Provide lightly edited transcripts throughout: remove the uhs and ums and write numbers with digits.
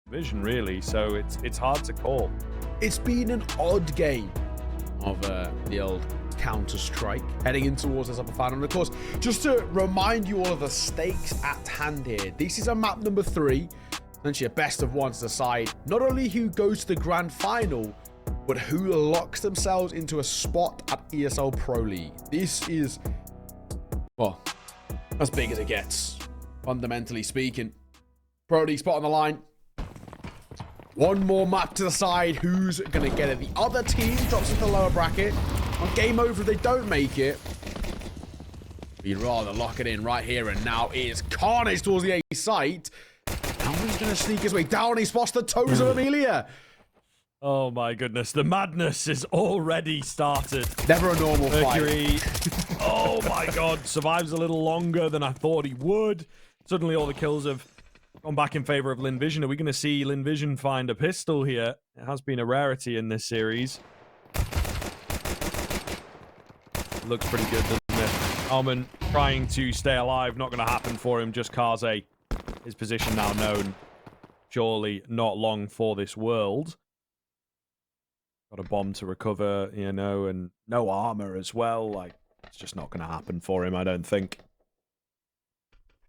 vision, really. So it's hard to call. It's been an odd game of the old Counter-Strike heading in towards this upper final. And of course, just to remind you all of the stakes at hand here, this is a map number 3, essentially a best of one to decide not only who goes to the grand final, but who locks themselves into a spot at ESL Pro League. This is, well, as big as it gets, fundamentally speaking. Pro League spot on the line. One more map to decide who's going to get it. The other team drops into the lower bracket. On game over if they don't make it. We'd rather lock it in right here and now. It is carnage towards the A site. Alvin's going to sneak his way down. He spots the toes of Amelia. Oh my goodness, the madness is already started. Never a normal Mercury, fight. oh my god, survives a little longer than I thought he would. Suddenly all the kills have gone back in favor of Lynn Vision. Are we going to see Lynn Vision find a pistol here? It has been a rarity in this series. Looks pretty good, doesn't it? Alman trying to stay alive, not going to happen for him. Just kaze, his position now known. Surely not long for this world. Got a bomb to recover, you know, and no armor as well. Like, it's just not going to happen for him, I don't think.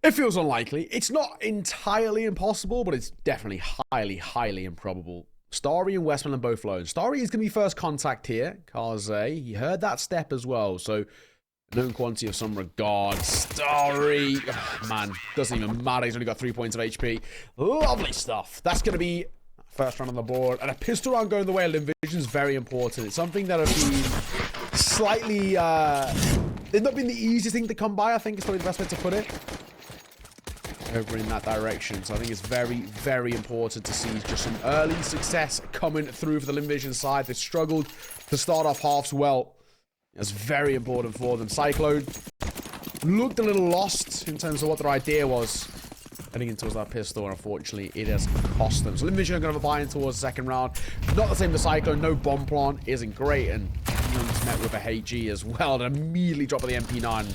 It feels unlikely. It's not entirely impossible, but it's definitely highly, highly improbable. Starry and Westmoreland both alone. Starry is going to be first contact here. Kaze, he heard that step as well, so a known quantity of some regard. Starry, oh, man, doesn't even matter. He's only got 3 points of HP. Lovely stuff. That's going to be first round on the board. And a pistol round going the way of Lynn Vision is very important. It's something that has been slightly, it's not been the easiest thing to come by, I think is probably the best way to put it. Over in that direction. So I think it's very, very important to see just some early success coming through for the Lynn Vision side. They've struggled to start off halves well. It's very important for them. Cyclone looked a little lost in terms of what their idea was heading into that pistol, and unfortunately it has cost them. So Lynn Vision are going to have a buy-in towards the second round. Not the same for Cyclone. No bomb plant isn't great, and he's met with a HE as well, and immediately drop of the MP9.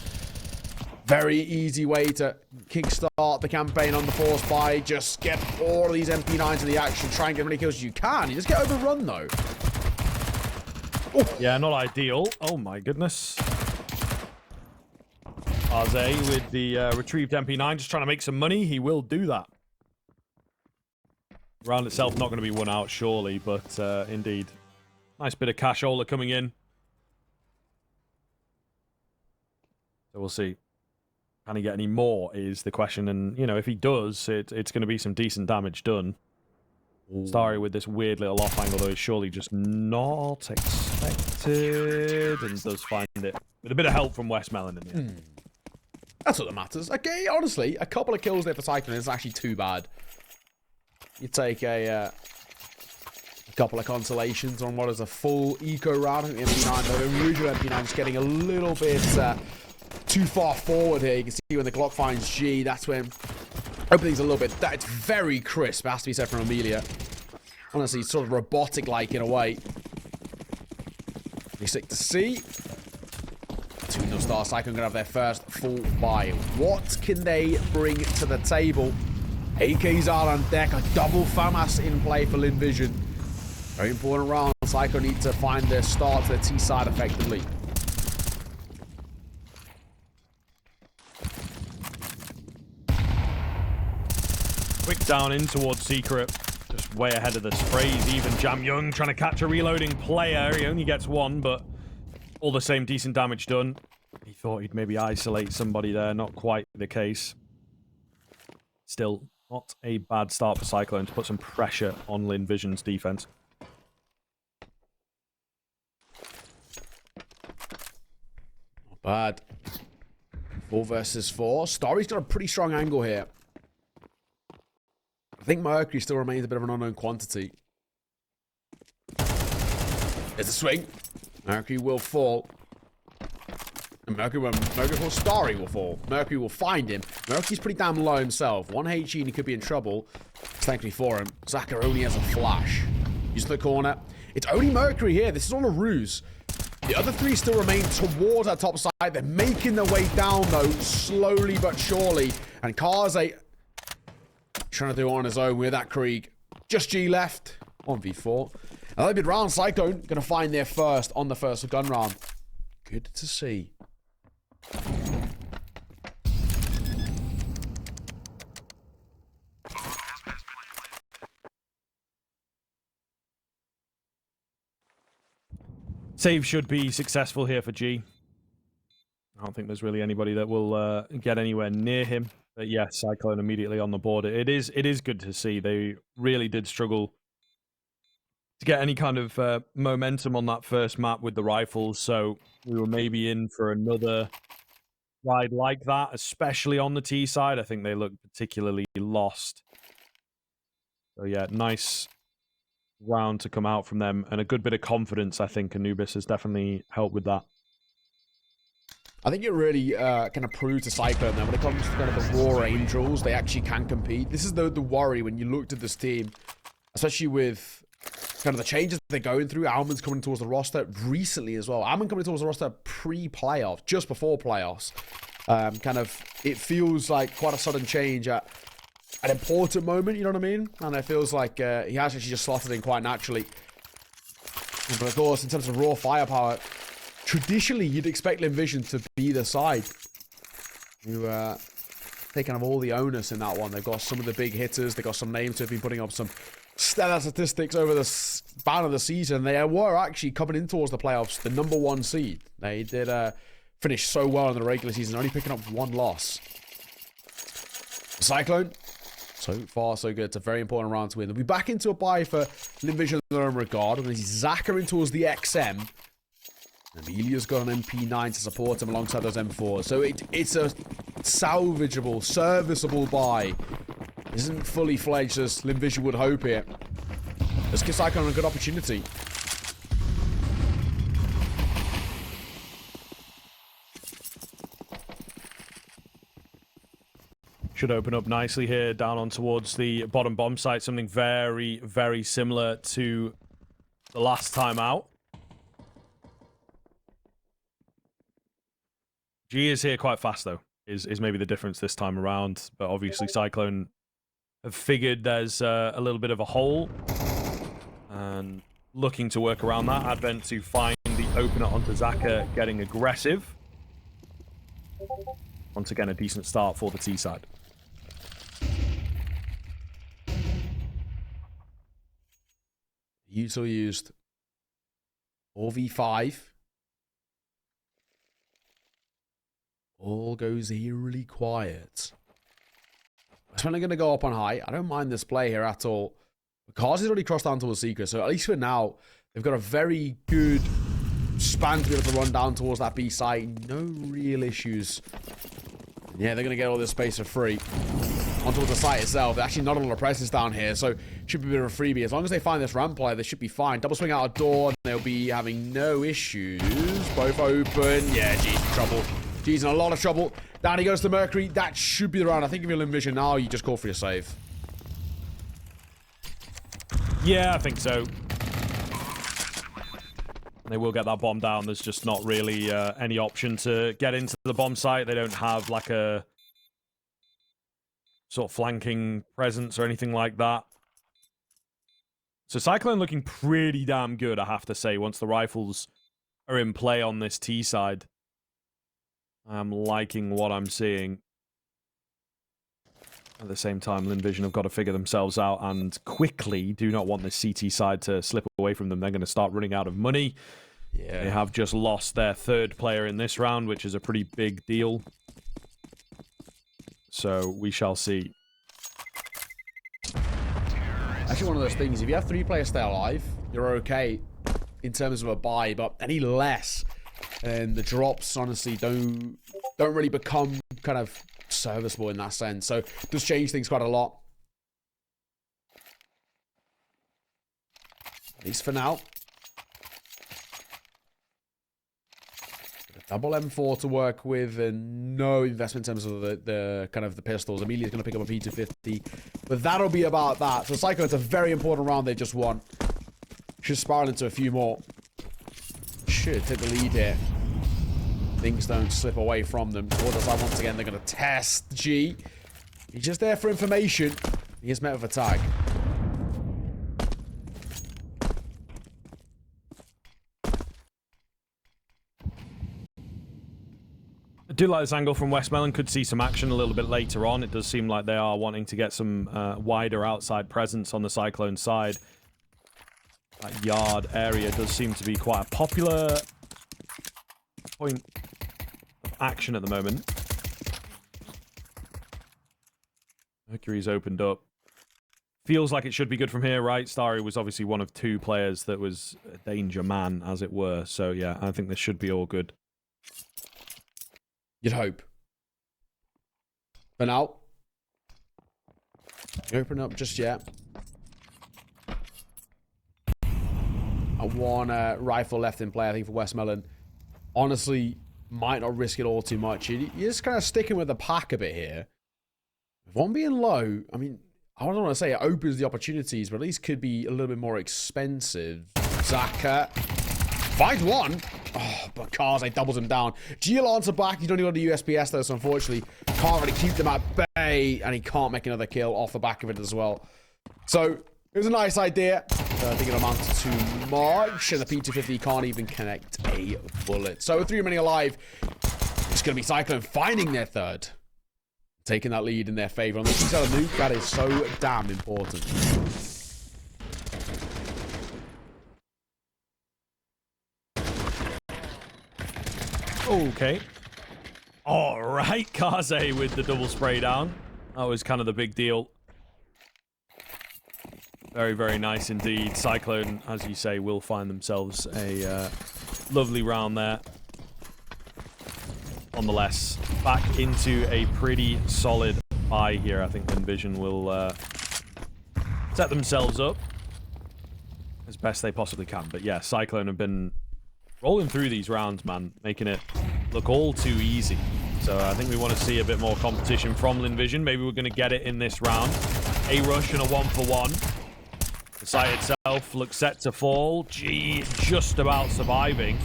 Very easy way to kickstart the campaign on the force buy. Just get all of these MP9s in the action. Try and get as many kills as you can. You just get overrun, though. Oh. Yeah, not ideal. Oh, my goodness. Kaze with the retrieved MP9, just trying to make some money. He will do that. Round itself not going to be won out, surely, but indeed. Nice bit of cashola coming in. So we'll see. Can he get any more is the question, and you know, if he does, it's going to be some decent damage done. Starry with this weird little off angle, though, is surely just not expected, and does find it with a bit of help from Westmoreland in the end. That's what matters. Okay, honestly, a couple of kills there for Cyclone isn't actually too bad. You take a couple of consolations on what is a full eco round. I think the MP9, the original MP9, is getting a little bit too far forward here. You can see when the Glock finds G, that's when opening's a little bit, it's very crisp, it has to be said from Amelia. Honestly, sort of robotic-like in a way. Be sick to see. 2-0 Star Cyclone gonna have their first full buy. What can they bring to the table? AKs are on deck, a double FAMAS in play for Lynn Vision. Very important round. Cyclone need to find their start to the T side effectively. Quick down in towards Secret. Just way ahead of the sprays. Even Jam Young trying to catch a reloading player. He only gets one, but all the same, decent damage done. He thought he'd maybe isolate somebody there. Not quite the case. Still, not a bad start for Cyclone to put some pressure on Lynn Vision's defense. Not bad. 4 versus 4. Starry's got a pretty strong angle here. I think Mercury still remains a bit of an unknown quantity. There's a swing. Mercury will fall. And Mercury falls, Starry will fall. Mercury will find him. Mercury's pretty damn low himself. 1 HE and he could be in trouble. Thankfully for him, Zaka only has a flash. Use the corner. It's only Mercury here. This is all a ruse. The other 3 still remain towards that top side. They're making their way down, though, slowly but surely. And Kaze trying to do it on his own with that Krieg. Just G left. 1v4. Another good round. Cyclone going to find their first on the first gun round. Good to see. Save should be successful here for G. I don't think there's really anybody that will get anywhere near him. But yeah, Cyclone immediately on the board. It is good to see. They really did struggle to get any kind of momentum on that first map with the rifles. So we were maybe in for another ride like that, especially on the T side. I think they looked particularly lost. So yeah, nice round to come out from them, and a good bit of confidence. I think Anubis has definitely helped with that. I think it really kind of proves to Cyclone that when it comes to kind of the raw Angels, they actually can compete. This is the worry when you looked at this team, especially with kind of the changes they're going through. Almond's coming towards the roster recently as well. Almond coming towards the roster pre-playoffs, just before playoffs. Kind of, it feels like quite a sudden change at an important moment, you know what I mean? And it feels like he has actually just slotted in quite naturally. But of course, in terms of raw firepower, traditionally, you'd expect Lynn Vision to be the side who take kind of all the onus in that one. They've got some of the big hitters. They've got some names who have been putting up some stellar statistics over the span of the season. They were actually coming in towards the playoffs, the #1 seed. They did finish so well in the regular season, only picking up 1 loss. Cyclone, so far so good. It's a very important round to win. They'll be back into a bye for Lynn Vision in their own regard. And he's Zacharin towards the XM. Amelia's got an MP9 to support him alongside those M4s. So it's a salvageable, serviceable buy. Isn't fully fledged as Lynn Vision would hope here. Let's give Cyclone a good opportunity. Should open up nicely here, down on towards the bottom bomb site. Something very, very similar to the last time out. G is here quite fast, though, is maybe the difference this time around. But obviously, Cyclone have figured there's a little bit of a hole and looking to work around that. Advent to find the opener onto Zaka, getting aggressive. Once again, a decent start for the T side. Usually used 4v5. All goes eerily quiet. I'm certainly going to go up on high. I don't mind this play here at all. Because he's already crossed down towards Secret, so at least for now, they've got a very good span to be able to run down towards that B site. No real issues. Yeah, they're going to get all this space for free. On towards the site itself. They're actually not a lot of presence down here, so should be a bit of a freebie. As long as they find this ramp player, they should be fine. Double swing out a door, and they'll be having no issues. Both open. Yeah, G's in trouble. G's in a lot of trouble. Down he goes to Mercury. That should be the round. I think if you're Lynn Vision now, you just call for your save. Yeah, I think so. They will get that bomb down. There's just not really any option to get into the bomb site. They don't have like a sort of flanking presence or anything like that. So Cyclone looking pretty damn good, I have to say, once the rifles are in play on this T side. I'm liking what I'm seeing. At the same time, Lynn Vision have got to figure themselves out and quickly do not want this CT side to slip away from them. They're going to start running out of money. Yeah. They have just lost their 3rd player in this round, which is a pretty big deal. So we shall see. Actually, one of those things, if you have 3 players stay alive, you're okay in terms of a buy, but any less, and the drops, honestly, don't really become kind of serviceable in that sense. So it does change things quite a lot. At least for now. Double M4 to work with, and no investment in terms of the kind of the pistols. Amelia's going to pick up a P250, but that'll be about that. So Psycho, it's a very important round they just won. Should spiral into a few more. Should take the lead here. Things don't slip away from them. Once again, they're going to test G. He's just there for information. He is met with a tag. do like this angle from Westmelon. Could see some action a little bit later on. It does seem like they are wanting to get some wider outside presence on the Cyclone side. That yard area does seem to be quite a popular point of action at the moment. Mercury's opened up. Feels like it should be good from here, right? Starry was obviously one of 2 players that was a danger man, as it were. So, yeah, I think this should be all good. You'd hope. For now. Open up just yet. One rifle left in play, I think, for Westmelon. Honestly, might not risk it all too much. You're just kind of sticking with the pack a bit here. With one being low, I mean, I don't want to say it opens the opportunities, but at least could be a little bit more expensive. Zaka finds one. Oh, but kaze doubles him down. Geolon's back. He's only got the USPS though, so unfortunately can't really keep them at bay, and he can't make another kill off the back of it as well. So it was a nice idea. I think it amounts to much, and the P250 can't even connect a bullet. So with 3 remaining alive, it's going to be Cyclone finding their third. Taking that lead in their favor. On the side of Nuke, that is so damn important. Okay. All right, kaze with the double spray down. That was kind of the big deal. Very, very nice indeed. Cyclone, as you say, will find themselves a lovely round there. Nonetheless, back into a pretty solid buy here. I think Envision will set themselves up as best they possibly can. But yeah, Cyclone have been rolling through these rounds, man, making it look all too easy. So I think we want to see a bit more competition from Linvision. Maybe we're going to get it in this round. A rush and a 1-for-1. The site itself looks set to fall. Gee, just about surviving.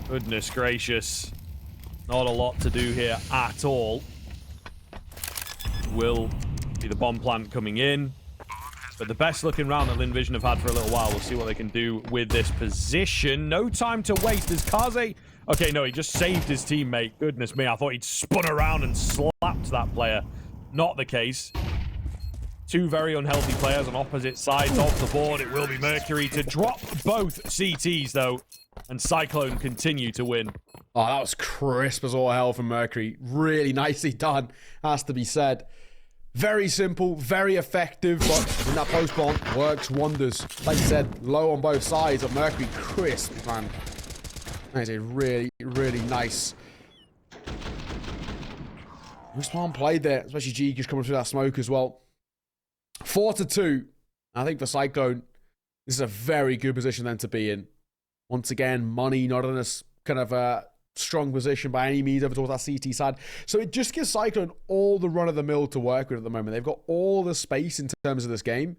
Goodness gracious. Not a lot to do here at all. Will be the bomb plant coming in. But the best looking round that Linvision have had for a little while. We'll see what they can do with this position. No time to waste. Is kaze... Okay, no, he just saved his teammate. Goodness me, I thought he'd spun around and slapped that player. Not the case. 2 very unhealthy players on opposite sides of the board. It will be Mercury to drop both CTs, though. And Cyclone continue to win. Oh, that was crisp as all hell from Mercury. Really nicely done, has to be said. Very simple, very effective, but in that post bomb works wonders. Like I said, low on both sides of Mercury. Crisp, man. That is a really, really nice... Smart play there, especially G just coming through that smoke as well. 4-2. I think for Cyclone, this is a very good position then to be in. Once again, money not in a kind of a strong position by any means over towards that CT side. So it just gives Cyclone all the run-of-the-mill to work with at the moment. They've got all the space in terms of this game.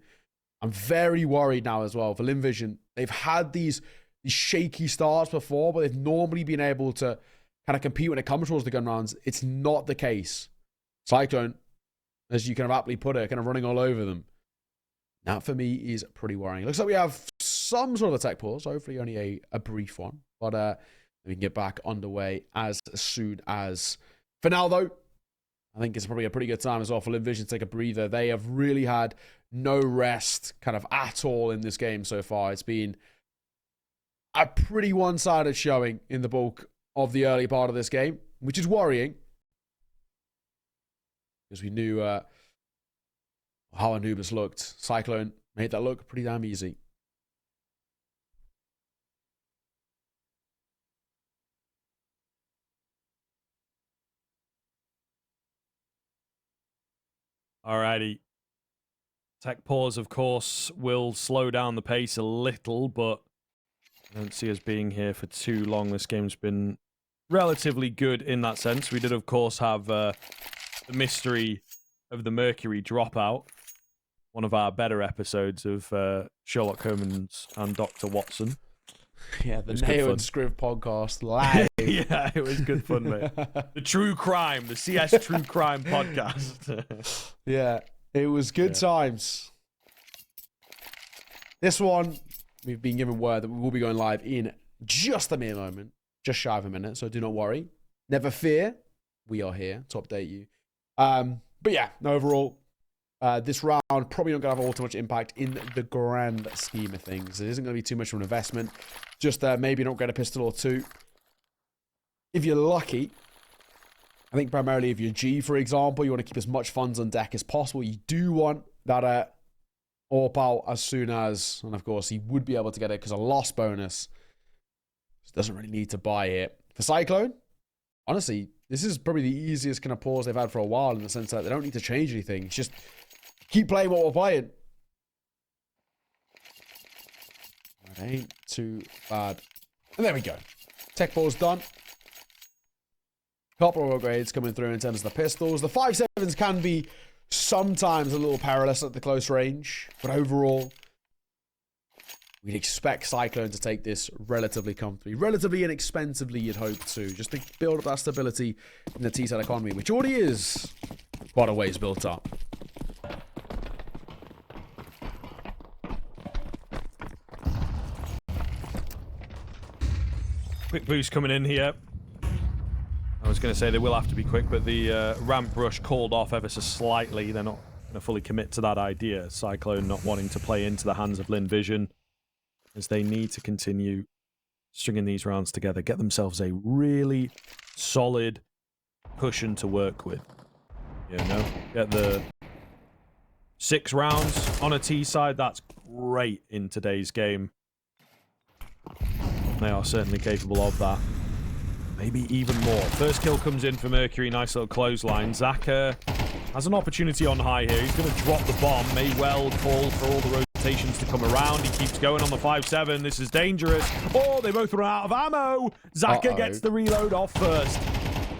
I'm very worried now as well for Linvision. They've had these shaky starts before, but they've normally been able to kind of compete when it comes towards the gun rounds. It's not the case. Cyclone, as you kind of aptly put it, kind of running all over them. That, for me, is pretty worrying. Looks like we have some sort of a tech pause. Hopefully only a brief one. But we can get back underway as soon as... For now, though, I think it's probably a pretty good time as well for Linvision to take a breather. They have really had no rest kind of at all in this game so far. It's been a pretty one-sided showing in the bulk of the early part of this game, which is worrying. Because we knew how Anubis looked. Cyclone made that look pretty damn easy. Alrighty. Tech pause, of course, will slow down the pace a little, but I don't see us being here for too long. This game's been relatively good in that sense. We did, of course, have the mystery of the Mercury dropout. One of our better episodes of Sherlock Holmes and Dr. Watson. Yeah, the Neo and Scriv podcast live. Yeah, it was good fun, mate. The True Crime, the CS True Crime podcast. Yeah, it was good times. This one, we've been given word that we will be going live in just a mere moment, just shy of a minute, so do not worry. Never fear, we are here to update you. But yeah, overall, this round probably not going to have all too much impact in the grand scheme of things. It isn't going to be too much of an investment. Just maybe not get a pistol or two. If you're lucky, I think primarily if you're G, for example, you want to keep as much funds on deck as possible. You do want that AWP out as soon as, and of course, he would be able to get it because a loss bonus. Doesn't really need to buy it. For Cyclone, honestly, this is probably the easiest kind of pause they've had for a while in the sense that they don't need to change anything. It's just keep playing what we're playing. That ain't too bad. And there we go. Tech ball's done. Couple of upgrades coming through in terms of the pistols. The 5.7s can be sometimes a little perilous at the close range, but overall, we'd expect Cyclone to take this relatively comfortably. Relatively inexpensively, you'd hope to, just to build up that stability in the T-side economy, which already is quite a ways built up. Quick boost coming in here. I was going to say they will have to be quick, but the ramp rush called off ever so slightly. They're not going to fully commit to that idea. Cyclone not wanting to play into the hands of Lynn Vision, as they need to continue stringing these rounds together, get themselves a really solid cushion to work with. You know, get the 6 rounds on a T side. That's great in today's game. They are certainly capable of that. Maybe even more. First kill comes in for Mercury. Nice little clothesline. Zaka has an opportunity on high here. He's going to drop the bomb. May well call for all the rotations to come around. He keeps going on the 5.7. This is dangerous. Oh, they both run out of ammo. Zaka gets the reload off first.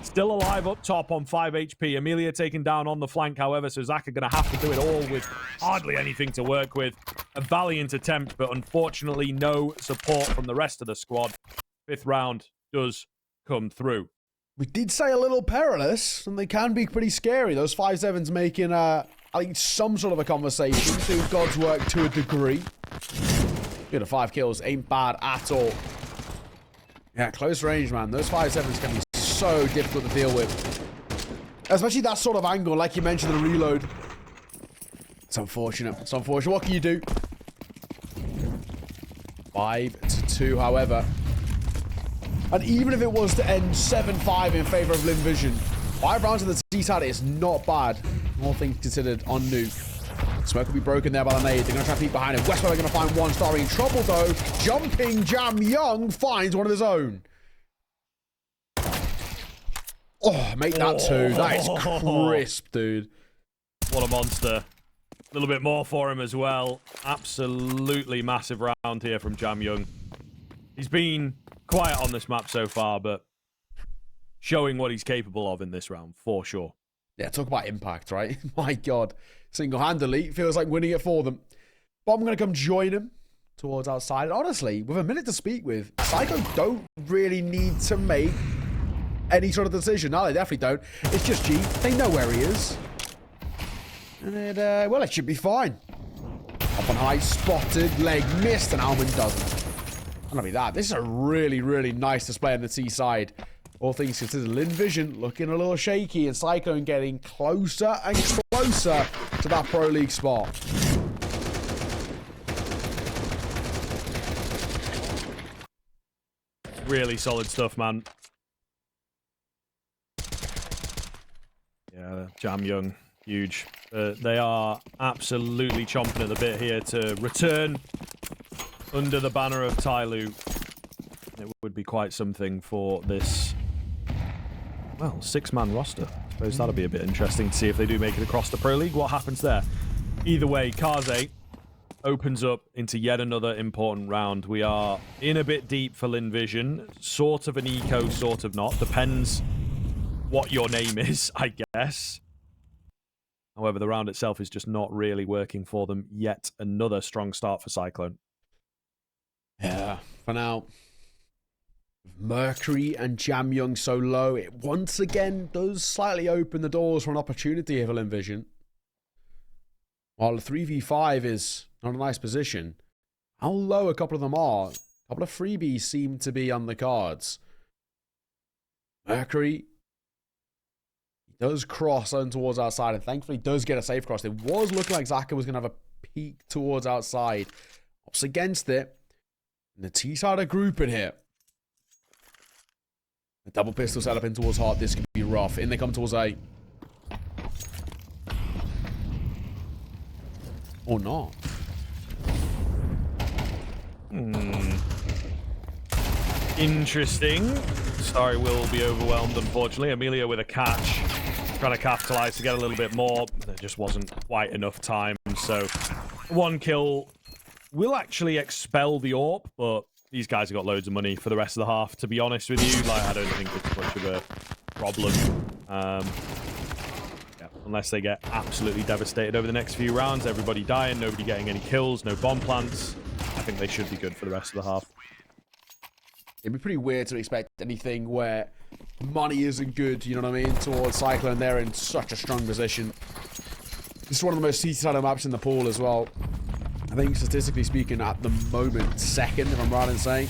Still alive up top on 5 HP. Amelia taken down on the flank, however, so Zaka going to have to do it all with hardly anything to work with. A valiant attempt, but unfortunately no support from the rest of the squad. 5th round does come through. We did say a little perilous, and they can be pretty scary. Those 5.7s making, I think, some sort of a conversation. Doing God's work to a degree. Good, 5 kills ain't bad at all. Yeah, close range, man. Those 5.7s can be so difficult to deal with. Especially that sort of angle, like you mentioned, the reload. It's unfortunate. It's unfortunate. What can you do? 5-2, however. And even if it was to end 7-5 in favor of Lynn Vision, 5 rounds of the T-side is not bad. All things considered on Nuke. Smoke will be broken there by the nade. They're going to try to peek behind him. Westwell are going to find one. Starry in trouble, though. Jumping Jam Young finds one of his own. Oh, make that 2. That is crisp, dude. What a monster. A little bit more for him as well. Absolutely massive round here from Jam Young. He's been quiet on this map so far, but showing what he's capable of in this round, for sure. Yeah, talk about impact, right? My God. Single-handedly, feels like winning it for them. But I'm going to come join him towards outside. And honestly, with a minute to speak with, Psycho don't really need to make any sort of decision. No, they definitely don't. It's just G. They know where he is. And it, well, it should be fine. Up on high, spotted, leg missed, and Almond doesn't. Not only that, this is a really, really nice display on the T side. All things considered, Lynn Vision looking a little shaky, and Cyclone getting closer and closer to that Pro League spot. Really solid stuff, man. Yeah, Jam Young, huge. They are absolutely chomping at the bit here to return under the banner of TYLOO. It would be quite something for this, well, 6-man roster. I suppose that'll be a bit interesting to see if they do make it across the Pro League. What happens there? Either way, kaze opens up into yet another important round. We are in a bit deep for Lynn Vision. Sort of an eco, sort of not. Depends what your name is, I guess. However, the round itself is just not really working for them. Yet another strong start for Cyclone. Yeah, for now. Mercury and Jam Young so low, it once again does slightly open the doors for an opportunity here for Lynn Vision. While the 3v5 is not a nice position, how low a couple of them are. A couple of freebies seem to be on the cards. Mercury does cross on towards outside, and thankfully does get a safe cross. It was looking like Zaka was going to have a peek towards outside. Ops against it. And the T-side are grouping here. A double pistol set up in towards Heart. This could be rough. In they come towards A. Or not. Interesting. Starry will be overwhelmed, unfortunately. Amelia with a catch. Trying to capitalize to get a little bit more. There just wasn't quite enough time. So, 1 kill will actually expel the AWP, but these guys have got loads of money for the rest of the half, to be honest with you. Like, I don't think it's much of a problem. Yeah, unless they get absolutely devastated over the next few rounds. Everybody dying, nobody getting any kills, no bomb plants. I think they should be good for the rest of the half. It'd be pretty weird to expect anything where money isn't good, you know what I mean, towards Cyclone. They're in such a strong position. This is one of the most CT-sided maps in the pool as well. I think, statistically speaking, at the moment, second, if I'm right in saying.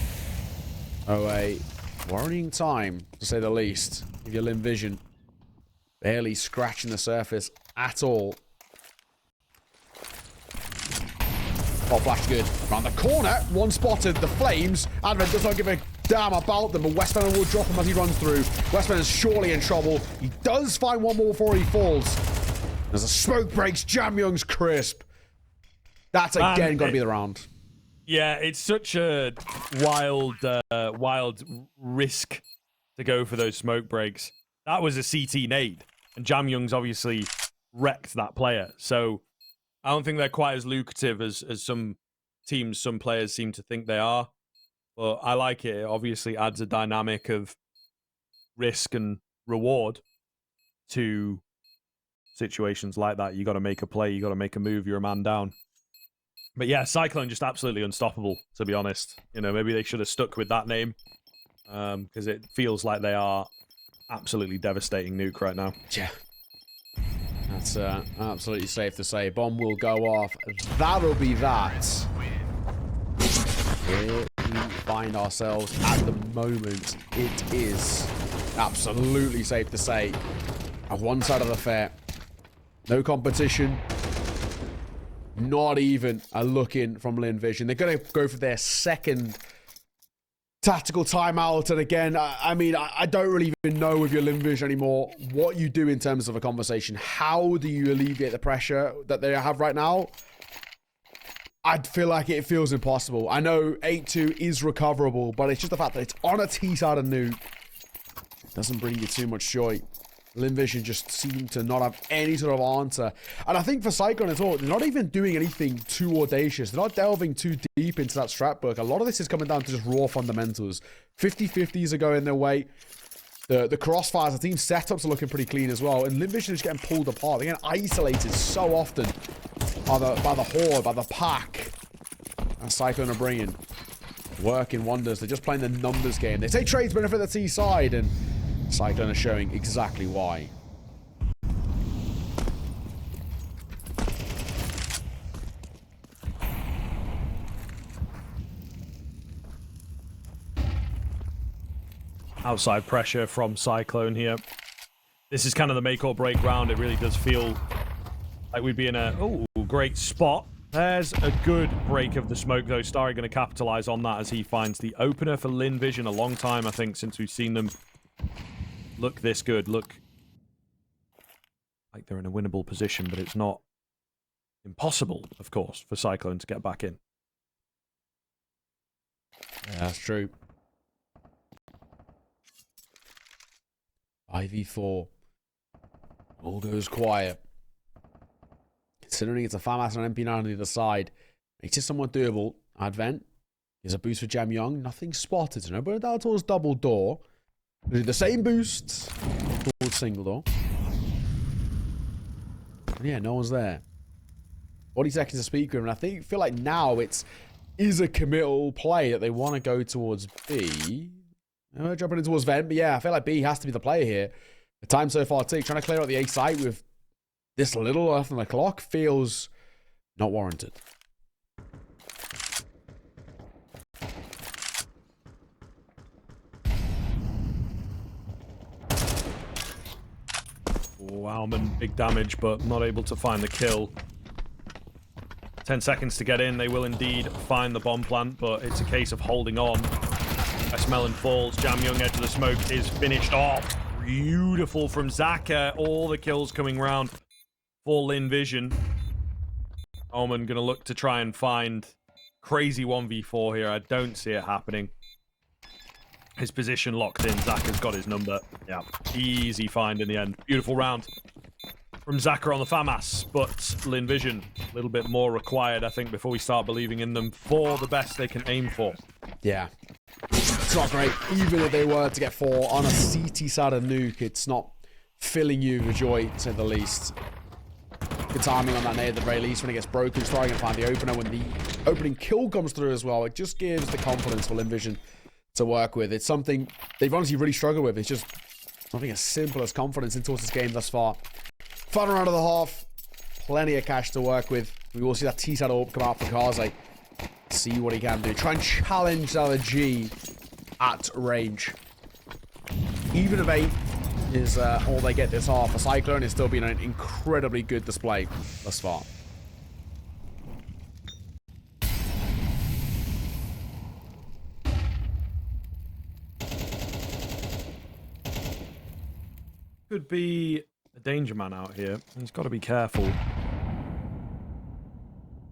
Oh, a worrying time, to say the least. If you're Lynn Vision, barely scratching the surface at all. Oh, flash good. Round the corner, one spotted, the flames. Advent does not give a damn about them, but Westman will drop him as he runs through. Westman is surely in trouble. He does find one more before he falls. As the smoke breaks, Jam Young's crisp. That's again got to be the round. Yeah, it's such a wild risk to go for those smoke breaks. That was a CT nade, and Jam Young's obviously wrecked that player. So I don't think they're quite as lucrative as some teams, some players seem to think they are. But I like it. It obviously adds a dynamic of risk and reward to situations like that. You got to make a play, you got to make a move, you're a man down. But yeah, Cyclone just absolutely unstoppable, to be honest. You know, maybe they should have stuck with that name, because it feels like they are absolutely devastating Nuke right now. Yeah. That's absolutely safe to say. Bomb will go off. That'll be that. Here we find ourselves at the moment. It is absolutely safe to say. On one side of the fair, no competition. Not even a look in from Lynn Vision. They're going to go for their second tactical timeout. And again, I mean, I don't really even know if you're Lynn Vision anymore what you do in terms of a conversation. How do you alleviate the pressure that they have right now? I'd feel like it feels impossible. I know 8-2 is recoverable, but it's just the fact that it's on a T-side of Nuke. It doesn't bring you too much joy. Lynn Vision just seem to not have any sort of answer. And I think for Cyclone as well, they're not even doing anything too audacious. They're not delving too deep into that strat book. A lot of this is coming down to just raw fundamentals. 50-50s are going their way. The crossfires, the team setups are looking pretty clean as well. And Lynn Vision is getting pulled apart. They're getting isolated so often by the horde, by the pack. And Cyclone are bringing working wonders. They're just playing the numbers game. They say trades benefit the T side, and Cyclone are showing exactly why. Outside pressure from Cyclone here. This is kind of the make or break round. It really does feel like we'd be in a great spot. There's a good break of the smoke, though. Starry going to capitalize on that as he finds the opener for Lynn Vision. A long time, I think, since we've seen them look this good. Look like they're in a winnable position, but it's not impossible, of course, for Cyclone to get back in. Yeah, that's true. 5v4. All goes quiet. Considering it's a FAMAS and an MP9 on the other side, makes it somewhat doable. Advent is a boost for Jam Young. Nothing spotted. So nobody down towards double door. Do the same boost towards single door. Yeah, no one's there. 40 seconds to speak with him, and I feel like now is a committal play that they want to go towards B. Jumping in towards Vent, but yeah, I feel like B has to be the player here. The time so far ticks. Trying to clear out the A site with this little left on the clock feels not warranted. Wowman, big damage, but not able to find the kill. 10 seconds to get in. They will indeed find the bomb plant, but it's a case of holding on. Westmelon falls. Jam Young, edge of the smoke, is finished off. Beautiful from Zaka. All the kills coming round for Lynn Vision. Omen going to look to try and find crazy 1v4 here. I don't see it happening. His position locked in. Zaka's got his number. Yeah, easy find in the end. Beautiful round from Zaka on the FAMAS, but Lynn Vision, a little bit more required, I think, before we start believing in them for the best they can aim for. Yeah. It's not great. Even if they were to get 4 on a CT side of Nuke, it's not filling you with joy, to say the least. Good timing on that nade at the very least when it gets broken, trying to find the opener. When the opening kill comes through as well, it just gives the confidence for Lynn Vision to work with. It's something they've honestly really struggled with. It's just something as simple as confidence into this game thus far. Final round of the half. Plenty of cash to work with. We will see that T-side orb come out for kaze. See what he can do. Try and challenge the G at range. Even if 8 is all they get this half, a Cyclone has still been an incredibly good display thus far. Could be a danger man out here. He's got to be careful.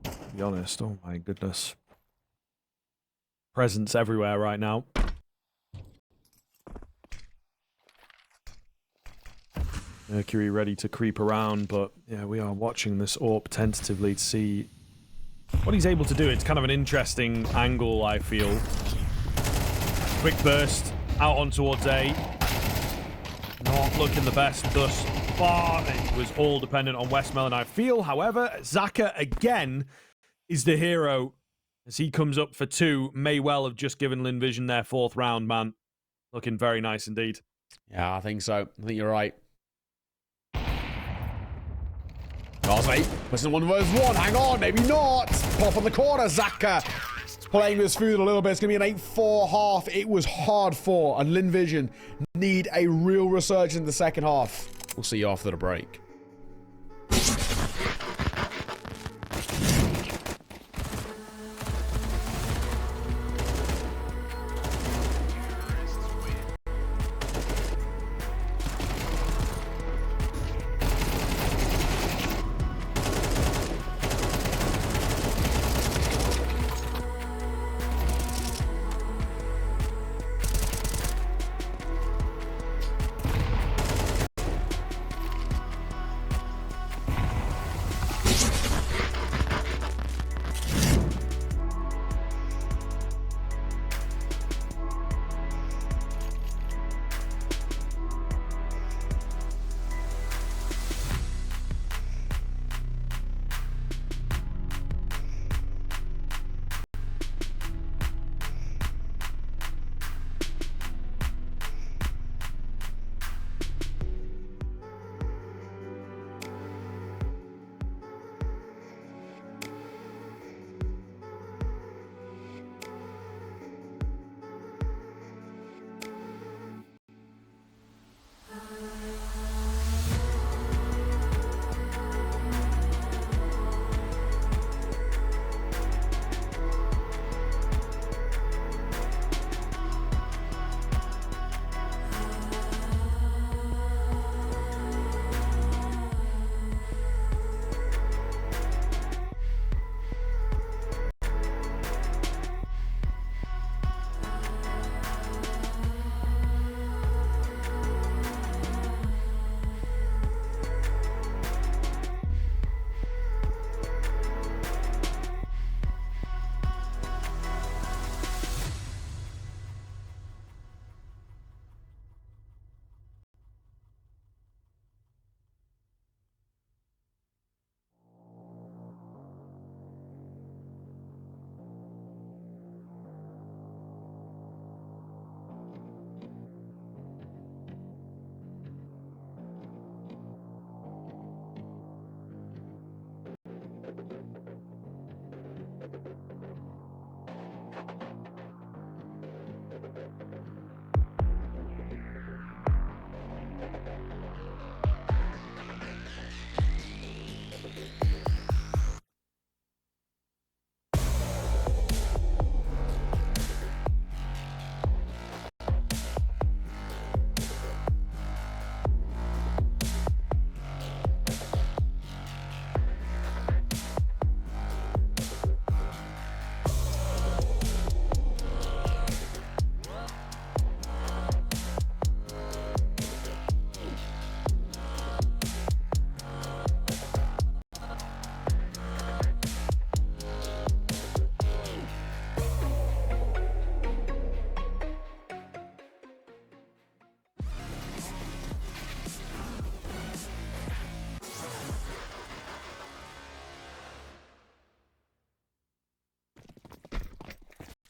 To be honest, oh my goodness. Presence everywhere right now. Mercury ready to creep around, but yeah, we are watching this AWP tentatively to see what he's able to do. It's kind of an interesting angle, I feel. Quick burst out on towards A. Not looking the best thus far. It was all dependent on Westmelon, I feel. However, Zaka again is the hero as he comes up for 2. May well have just given Lynn Vision their 4th round, man. Looking very nice indeed. Yeah, I think so. I think you're right. kaze, pushing 1 versus 1. Hang on, maybe not. Pop on the corner. Zaka playing with his food a little bit. It's going to be an 8-4 half. It was hard for, and Lynn Vision need a real resurgence in the second half. We'll see you after the break.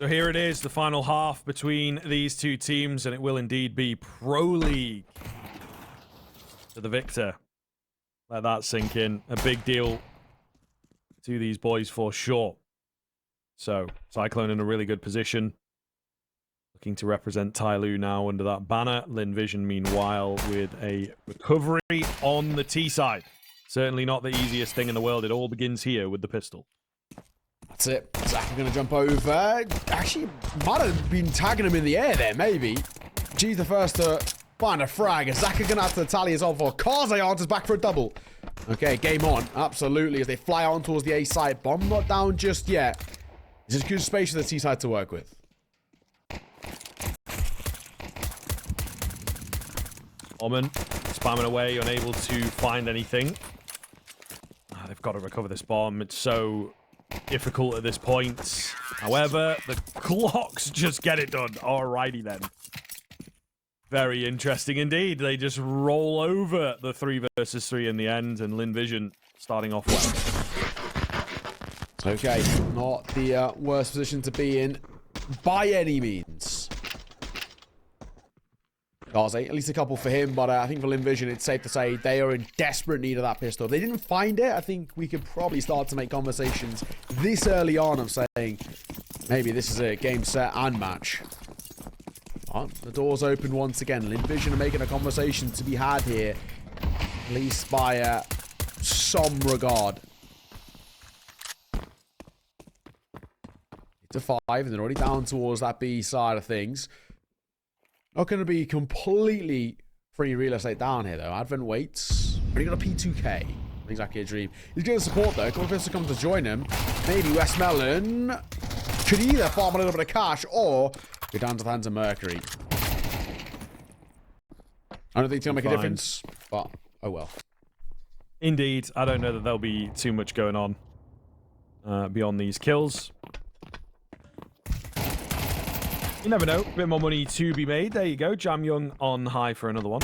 So here it is, the final half between these two teams, and it will indeed be Pro League to the victor. Let that sink in. A big deal to these boys for sure. So, Cyclone in a really good position. Looking to represent TYLOO now under that banner. Lynn Vision, meanwhile, with a recovery on the T side. Certainly not the easiest thing in the world. It all begins here with the pistol. That's it. Zaka going to jump over. Actually, might have been tagging him in the air there, maybe. G's the first to find a frag. Zaka going to have to tally his off for Kaze answers back for a double. Okay, game on. Absolutely. As they fly on towards the A side. Bomb not down just yet. This is good space for the T side to work with. Omen spamming away, unable to find anything. They've got to recover this bomb. It's so difficult at this point. However, the clocks just get it done. Alrighty then. Very interesting indeed. They just roll over the 3 versus 3 in the end, and Lynn Vision starting off well. Okay, not the worst position to be in by any means. Kaze, at least a couple for him, but I think for Lynn Vision, it's safe to say they are in desperate need of that pistol. If they didn't find it, I think we could probably start to make conversations this early on of saying maybe this is a game, set, and match. Oh, the door's open once again. Lynn Vision are making a conversation to be had here, at least by some regard. 8-5, and they're already down towards that B side of things. Not going to be completely free real estate down here, though. Advent waits. Already got a P2K. Not exactly a dream. He's getting support, though. Confidence to come to join him. Maybe Westmelon could either farm a little bit of cash or go down to the hands of Mercury. I don't think it's going to make a difference, but oh well. Indeed. I don't know that there'll be too much going on beyond these kills. You never know. A bit more money to be made. There you go. Jam Young on high for another one.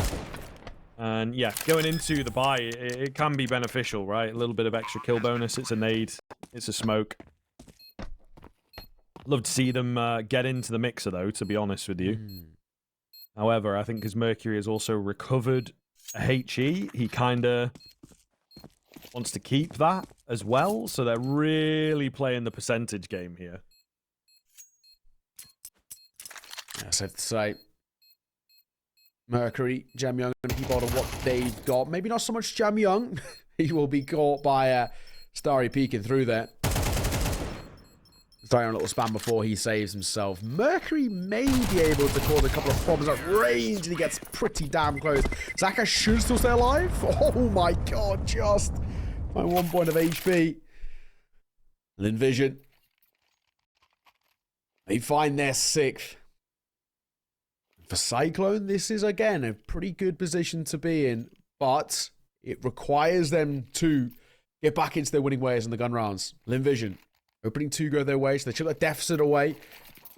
And yeah, going into the buy, it can be beneficial, right? A little bit of extra kill bonus. It's a nade. It's a smoke. Love to see them get into the mixer, though, to be honest with you. However, I think because Mercury has also recovered a HE, he kind of wants to keep that as well. So they're really playing the percentage game here. Yeah, safe to say. Mercury, Jam Young going to keep on what they've got. Maybe not so much Jam Young. He will be caught by Starry peeking through there. Starting a little spam before he saves himself. Mercury may be able to cause a couple of problems at range, and he gets pretty damn close. Zaka should still stay alive. Oh my god, just by 1 point of HP. Lynn Vision. They find their 6th. For Cyclone, this is, again, a pretty good position to be in, but it requires them to get back into their winning ways in the gun rounds. Lynn Vision, opening 2 go their way, so they chip that deficit away,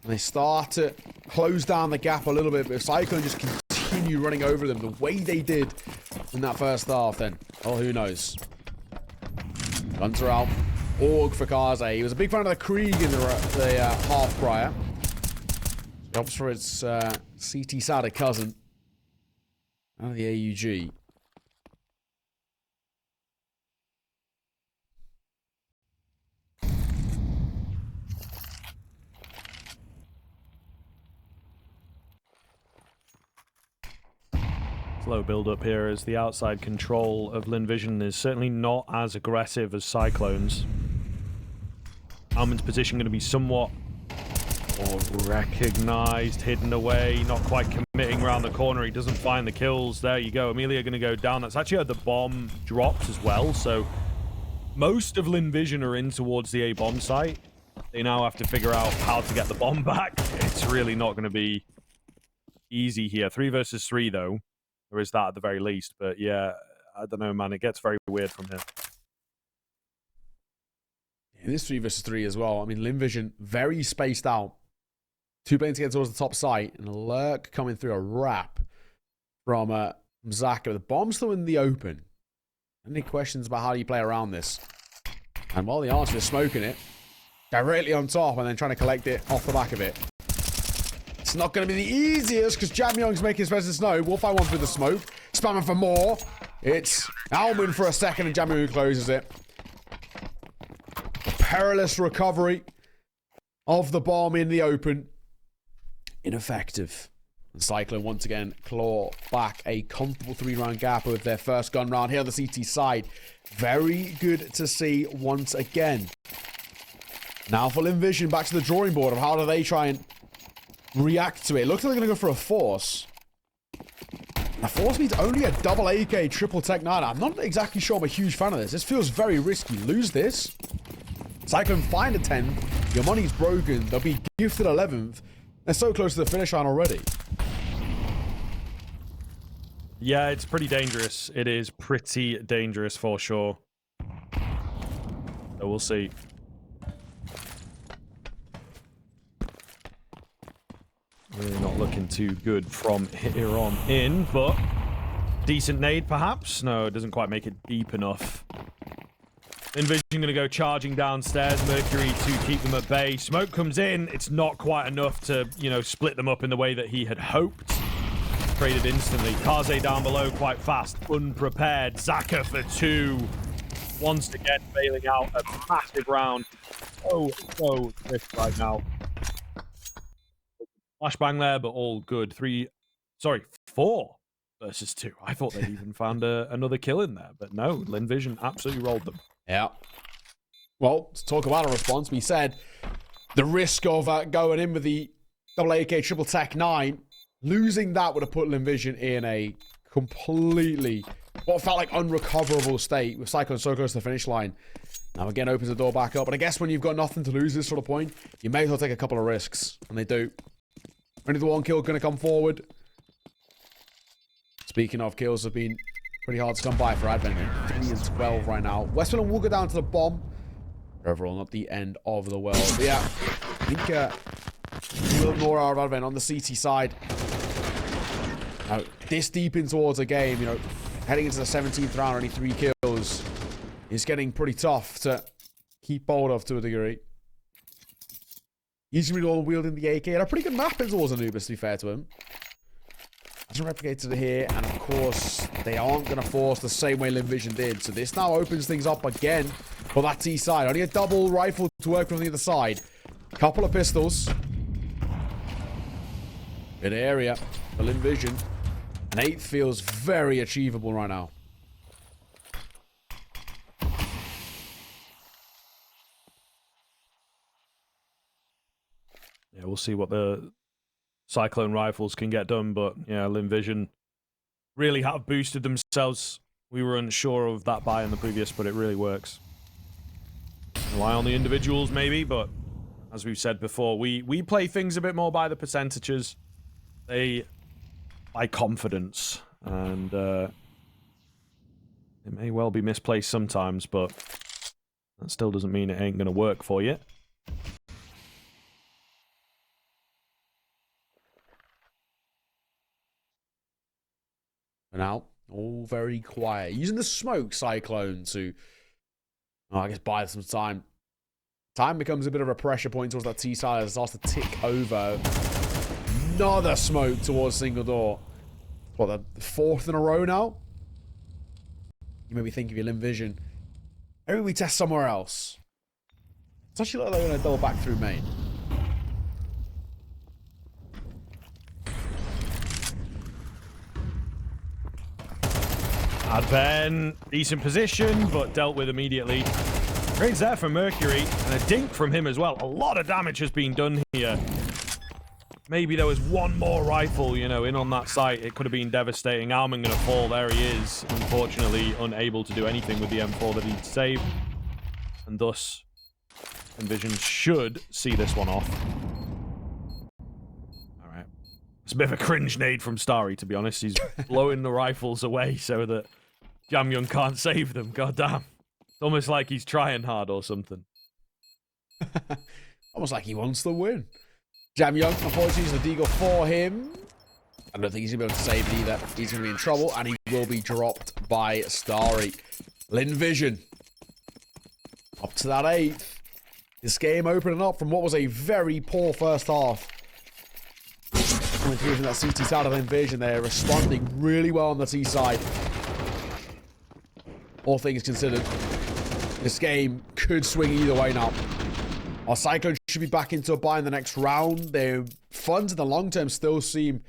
and they start to close down the gap a little bit, but if Cyclone just continue running over them the way they did in that first half, then, oh, who knows. Guns are out. Org for Kaze. He was a big fan of the Krieg in the half prior. Jobs for its CT Sada cousin. Out of the AUG. Slow build up here as the outside control of Lynn Vision is certainly not as aggressive as Cyclone's. Almond's position going to be somewhat recognized, hidden away, not quite committing around the corner. He doesn't find the kills. There you go. Amelia going to go down. That's actually how the bomb dropped as well. So most of Lynn Vision are in towards the A bomb site. They now have to figure out how to get the bomb back. It's really not going to be easy here. 3 versus 3 though. There is that at the very least. But yeah, I don't know, man. It gets very weird from here. In this 3 versus 3 as well. I mean, Lynn Vision very spaced out. 2 planes to get towards the top site, and a lurk coming through a wrap from Zaka. The bomb's still in the open. Any questions about how do you play around this? And well, the answer is smoking it. directly on top and then trying to collect it off the back of it. It's not going to be the easiest because Jamyoung's making his presence known. Wolfeye through the smoke. Spamming for more. It's Almond for a second and Jamyoung closes it. Perilous recovery of the bomb in the open. Ineffective. And Cyclone once again claw back a comfortable 3-round gap with their first gun round here on the CT side. Very good to see once again. Now for Lynn Vision, back to the drawing board of how do they try and react to it. Looks like they're going to go for a force. Now force means only a double AK triple tech 9. I'm not exactly sure I'm a huge fan of this. This feels very risky. Lose this. Cyclone find a 10. Your money's broken. They'll be gifted 11th. They're so close to the finish line already. Yeah, it's pretty dangerous. It is pretty dangerous for sure. So we'll see. Really not looking too good from here on in, but decent nade perhaps? No, it doesn't quite make it deep enough. Envision going to go charging downstairs. Mercury to keep them at bay. Smoke comes in. It's not quite enough to, you know, split them up in the way that he had hoped. Traded instantly. Kaze down below quite fast. Unprepared. Zaka for 2. Once again bailing out a massive round. So crisp right now. Flashbang there, but all good. 4 versus 2. I thought they'd even found another kill in there, but no. Lynn Vision absolutely rolled them. Yeah. Well, to talk about a response, we said the risk of going in with the double AK triple tech 9, losing that would have put Lynn Vision in a completely, what felt like unrecoverable state with Cyclone so close to the finish line. Now again opens the door back up, but I guess when you've got nothing to lose at this sort of point, you may as well take a couple of risks, and they do. Only the one kill going to come forward. Speaking of, kills have been pretty hard to come by for Advent. 3 and 12 right now. Westland will go down to the bomb. Overall, not the end of the world. But yeah, I think a little more out of Advent on the CT side. Now, this deep in towards a game, you know, heading into the 17th round, only 3 kills, is getting pretty tough to keep hold of to a degree. He's going to be all wielding the AK. And a pretty good map in towards Anubis, to be fair to him. Hasn't replicated it here, and of course, they aren't going to force the same way Lynn Vision did. So this now opens things up again for that T side. Only a double rifle to work from the other side. Couple of pistols. Good area for Lynn Vision. An 8th feels very achievable right now. Yeah, we'll see what the Cyclone rifles can get done, but yeah, Lynn Vision really have boosted themselves. We were unsure of that buy in the previous, but it really works. Rely on the individuals maybe, but as we've said before, we play things a bit more by the percentages. They by confidence, and it may well be misplaced sometimes, but that still doesn't mean it ain't going to work for you. For now, all very quiet. Using the smoke Cyclone to, I guess, buy some time. Time becomes a bit of a pressure point towards that T side as it starts to tick over. Another smoke towards single door. What, the 4th in a row now? You maybe think of your Lynn Vision. Maybe we test somewhere else. It's actually like they're going to double back through main. Adven, decent position, but dealt with immediately. Trades there for Mercury, and a dink from him as well. A lot of damage has been done here. Maybe there was one more rifle, you know, in on that site. It could have been devastating. Alman going to fall. There he is. Unfortunately, unable to do anything with the M4 that he'd saved. And thus, Envision should see this one off. All right. It's a bit of a cringe nade from Starry, to be honest. He's blowing the rifles away so that Jamyoung can't save them. God damn. It's almost like he's trying hard or something. Almost like he wants the win. Jamyoung, unfortunately, is the deagle for him. I don't think he's going to be able to save it either. He's going to be in trouble, and he will be dropped by Starry. Lynn Vision. Up to that 8th. This game opening up from what was a very poor first half. Coming through from that CT side of Invasion, they're responding really well on the T side. All things considered, this game could swing either way now. Our Cyclone should be back into a buy in the next round. Their funds in the long term still seem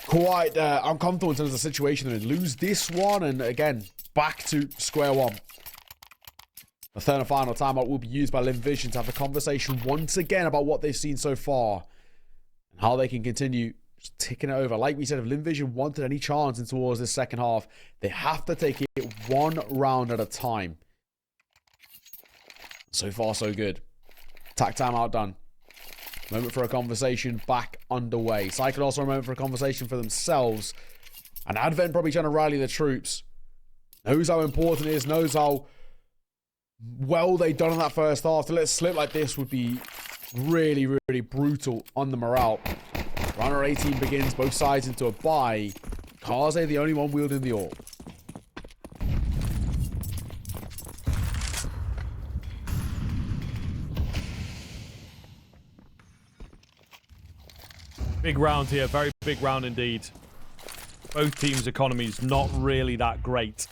quite uncomfortable in terms of the situation. They lose this one, and again, back to square one. The third and final timeout will be used by Lynn Vision to have a conversation once again about what they've seen so far and how they can continue just ticking it over. Like we said, if Lynn Vision wanted any chance in towards this second half, they have to take it one round at a time. So far, so good. Attack timeout done. Moment for a conversation back underway. Cyclone also a moment for a conversation for themselves. And Advent probably trying to rally the troops. Knows how important it is, knows how well they done in that first half. To let it slip like this would be really, really brutal on the morale. Round 18 begins, both sides into a bye. Kaze the only one wielding the orb. Big round here, very big round indeed. Both teams' economies not really that great.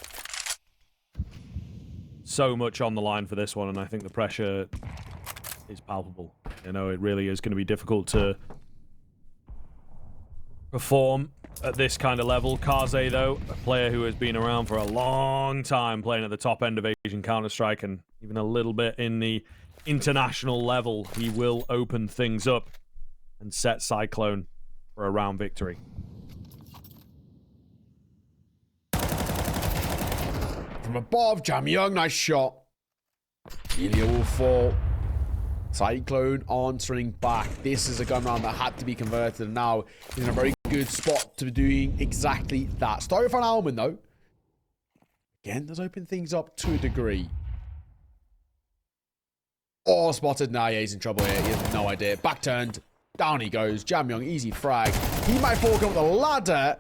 So much on the line for this one, and I think the pressure is palpable. You know, it really is going to be difficult to perform at this kind of level. Kaze, though, a player who has been around for a long time, playing at the top end of Asian Counter-Strike and even a little bit in the international level, he will open things up and set Cyclone for a round victory. From above, Jam Young, nice shot. Ilya will fall. Cyclone answering back. This is a gun round that had to be converted, and now he's in a very good spot to be doing exactly that. Story for an Alman, though. Again, does open things up to a degree. Oh, spotted. Nah, yeah, he's in trouble here. He has no idea. Back turned. Down he goes. Jam Young, easy frag. He might fall up the ladder.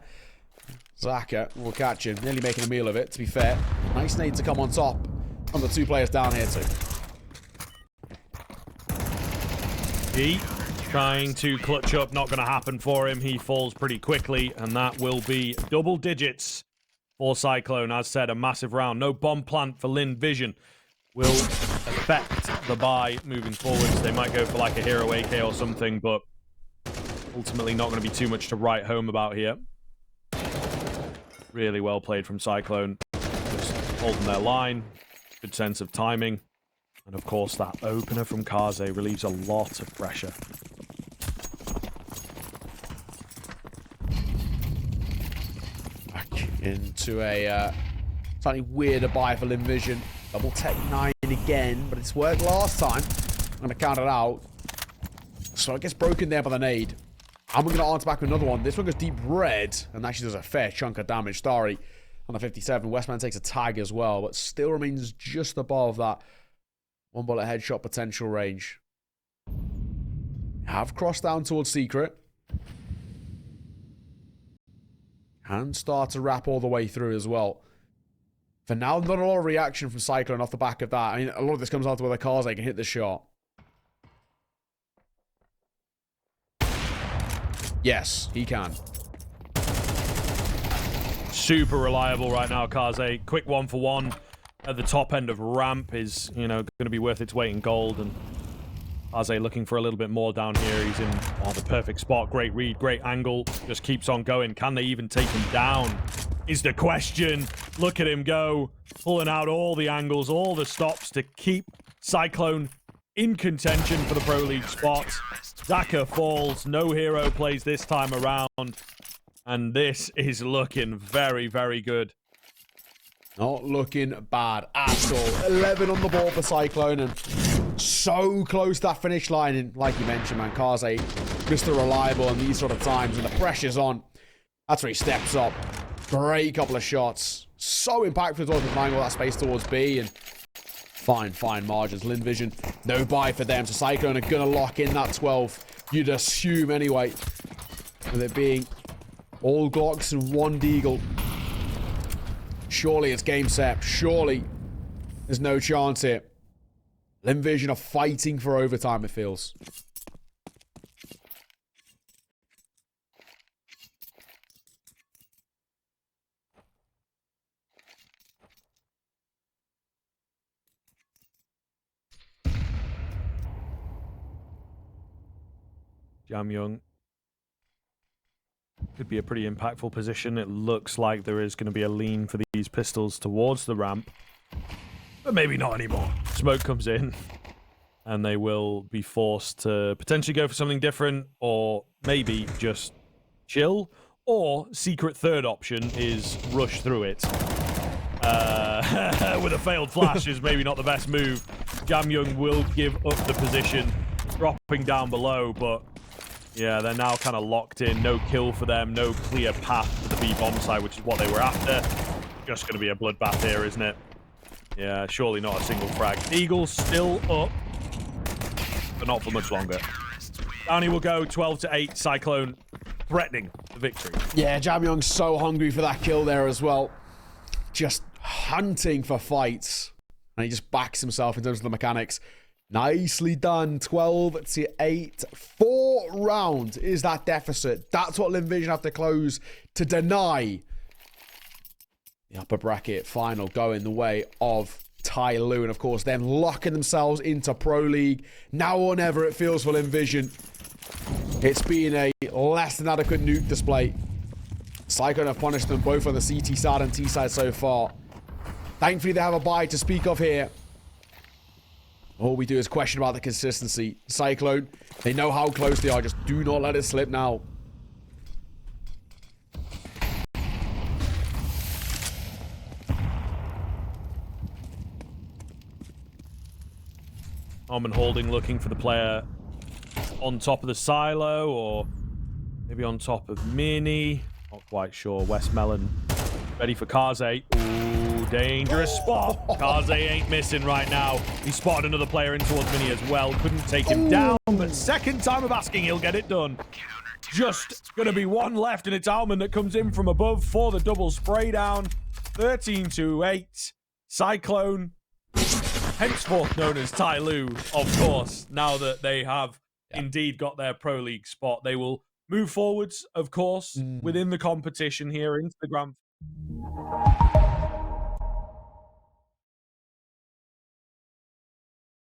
Zaka will catch him. Nearly making a meal of it, to be fair. Nice nade to come on top on the two players down here, too. He trying to clutch up. Not going to happen for him. He falls pretty quickly, and that will be double digits for Cyclone. As said, a massive round. No bomb plant for Lynn Vision. Will affect the buy moving forwards. They might go for like a hero AK or something, but ultimately not going to be too much to write home about here. Really well played from Cyclone. Just holding their line. Good sense of timing. And of course, that opener from Kaze relieves a lot of pressure. Back into a slightly weirder buy for Lynn Vision. Double Tech 9 again, but it's worked last time. I'm going to count it out. So it gets broken there by the nade. And we're going to answer back with another one. This one goes deep red, and actually does a fair chunk of damage. Starry on the 57. Westman takes a tag as well, but still remains just above that one bullet headshot potential range. Have crossed down towards Secret. And start to wrap all the way through as well. For now, not a lot of reaction from Cyclone off the back of that. I mean, a lot of this comes down to whether Kaze can hit the shot. Yes, he can. Super reliable right now, Kaze. Quick 1-for-1 at the top end of ramp is, you know, going to be worth its weight in gold. And Kaze looking for a little bit more down here. He's in the perfect spot. Great read, great angle. Just keeps on going. Can they even take him down? Is the question. Look at him go. Pulling out all the angles, all the stops to keep Cyclone in contention for the Pro League spot. Zaka falls. No hero plays this time around. And this is looking very, very good. Not looking bad at all. 11 on the board for Cyclone, and so close to that finish line. And like you mentioned, man, Kaze, Mr. Reliable in these sort of times, and the pressure's on. That's where he steps up. Great couple of shots. So impactful as well, finding all that space towards B, and fine margins. Lynn Vision, no buy for them. So Cyclone are gonna lock in that 12. You'd assume anyway, with it being all Glocks and one Deagle. Surely it's game set. Surely there's no chance here. Lynn Vision are fighting for overtime, it feels. Jam Young could be a pretty impactful position. It looks like there is going to be a lean for these pistols towards the ramp. But maybe not anymore. Smoke comes in, and they will be forced to potentially go for something different, or maybe just chill, or secret third option is rush through it. With a failed flash is maybe not the best move. Jam Young will give up the position, dropping down below, but yeah, they're now kind of locked in. No kill for them, no clear path to the B bomb side, which is what they were after. Just going to be a bloodbath here, isn't it? Yeah, surely not a single frag. Eagle's still up, but not for much longer. Downey will go 12-8. Cyclone threatening the victory. Yeah, Jam Young's so hungry for that kill there as well. Just hunting for fights. And he just backs himself in terms of the mechanics. Nicely done. 12-8. 4 rounds is that deficit. That's what Lynn Vision have to close to deny the upper bracket final going the way of TYLOO. And of course, then locking themselves into Pro League. Now or never, it feels for Lynn Vision. It's been a less than adequate nuke display. Cyclone have punished them both on the CT side and T side so far. Thankfully, they have a bye to speak of here. All we do is question about the consistency. Cyclone, they know how close they are. Just do not let it slip now. Armin Holding looking for the player on top of the silo, or maybe on top of Mini. Not quite sure. West Melon ready for kaze. Ooh, dangerous spot. Kaze ain't missing right now. He spotted another player in towards Mini as well. Couldn't take him down, but second time of asking, he'll get it done. Just going to be one left, and it's Alman that comes in from above for the double spray down. 13-8. Cyclone, henceforth known as TYLOO, of course, now that they have indeed got their Pro League spot. They will move forwards, of course, within the competition here into the grand.